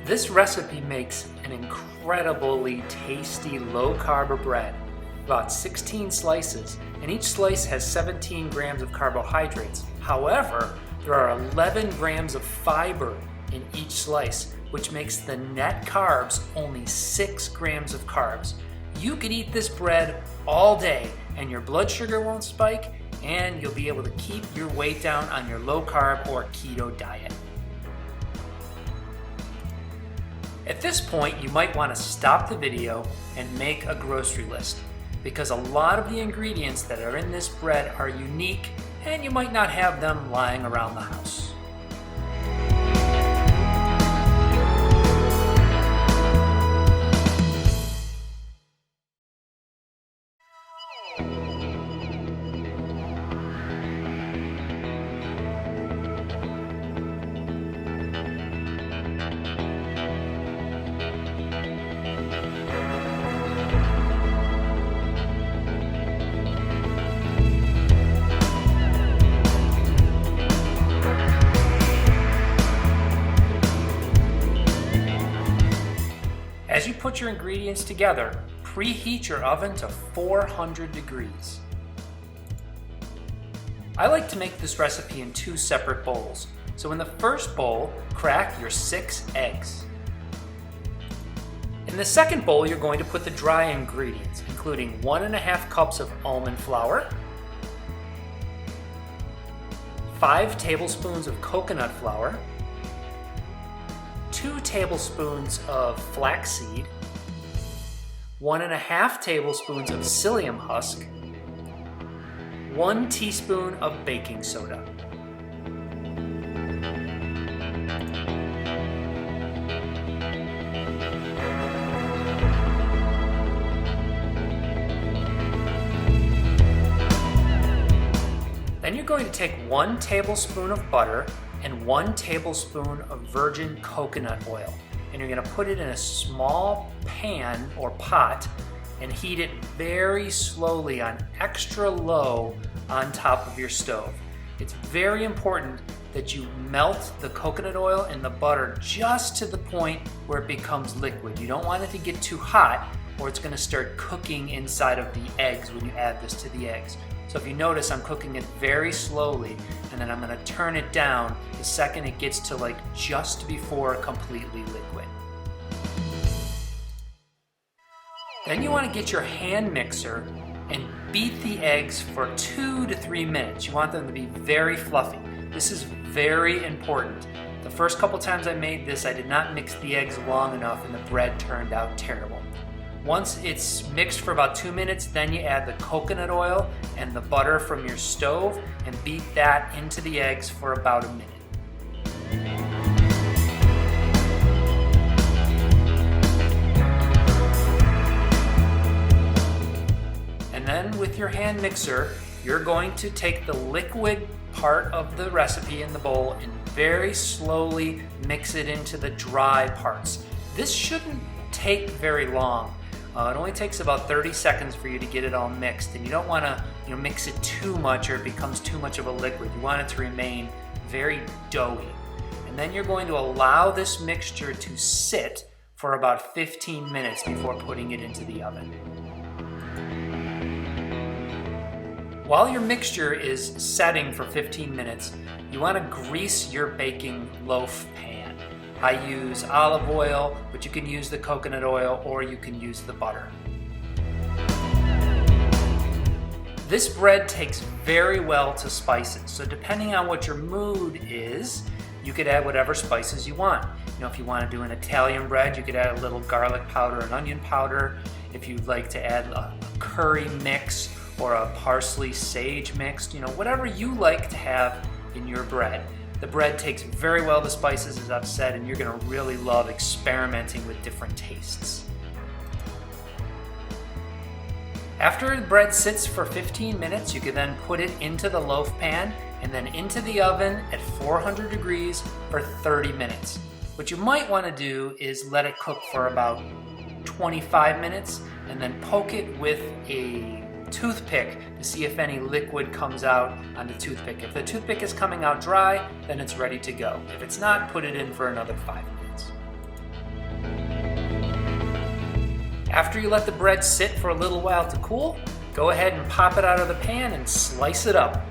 This recipe makes an incredibly tasty low-carb bread, about 16 slices, and each slice has 17 grams of carbohydrates. However, there are 11 grams of fiber in each slice, which makes the net carbs only 6 grams of carbs. You could eat this bread all day and your blood sugar won't spike, and you'll be able to keep your weight down on your low-carb or keto diet. At this point, you might want to stop the video and make a grocery list, because a lot of the ingredients that are in this bread are unique and you might not have them lying around the house. As you put your ingredients together, preheat your oven to 400 degrees. I like to make this recipe in 2 separate bowls. So in the first bowl, crack your 6 eggs. In the second bowl, you're going to put the dry ingredients, including 1.5 cups of almond flour, 5 tablespoons of coconut flour, 2 tablespoons of flaxseed, 1.5 tablespoons of psyllium husk, 1 teaspoon of baking soda. Then you're going to take 1 tablespoon of butter and 1 tablespoon of virgin coconut oil. And you're gonna put it in a small pan or pot and heat it very slowly on extra low on top of your stove. It's very important that you melt the coconut oil and the butter just to the point where it becomes liquid. You don't want it to get too hot or it's gonna start cooking inside of the eggs when you add this to the eggs. So if you notice, I'm cooking it very slowly, and then I'm gonna turn it down the second it gets to like just before completely liquid. Then you wanna get your hand mixer and beat the eggs for 2 to 3 minutes. You want them to be very fluffy. This is very important. The first couple times I made this, I did not mix the eggs long enough and the bread turned out terrible. Once it's mixed for about 2 minutes, then you add the coconut oil and the butter from your stove and beat that into the eggs for about a minute. And then with your hand mixer, you're going to take the liquid part of the recipe in the bowl and very slowly mix it into the dry parts. This shouldn't take very long. It only takes about 30 seconds for you to get it all mixed, and you don't want to mix it too much or it becomes too much of a liquid. You want it to remain very doughy. And then you're going to allow this mixture to sit for about 15 minutes before putting it into the oven. While your mixture is setting for 15 minutes, you want to grease your baking loaf pan. I use olive oil, but you can use the coconut oil or you can use the butter. This bread takes very well to spices, so depending on what your mood is, you could add whatever spices you want. If you want to do an Italian bread, you could add a little garlic powder and onion powder. If you'd like to add a curry mix or a parsley sage mix, whatever you like to have in your bread. The bread takes very well the spices, as I've said, and you're gonna really love experimenting with different tastes. After the bread sits for 15 minutes, you can then put it into the loaf pan and then into the oven at 400 degrees for 30 minutes. What you might wanna do is let it cook for about 25 minutes and then poke it with a toothpick to see if any liquid comes out on the toothpick. If the toothpick is coming out dry, then it's ready to go. If it's not, put it in for another 5 minutes. After you let the bread sit for a little while to cool, go ahead and pop it out of the pan and slice it up.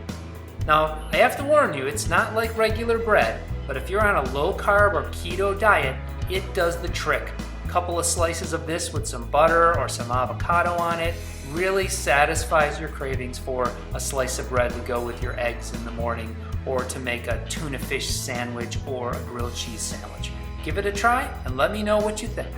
Now, I have to warn you, it's not like regular bread, but if you're on a low carb or keto diet, it does the trick. A couple of slices of this with some butter or some avocado on it really satisfies your cravings for a slice of bread to go with your eggs in the morning, or to make a tuna fish sandwich or a grilled cheese sandwich. Give it a try and let me know what you think.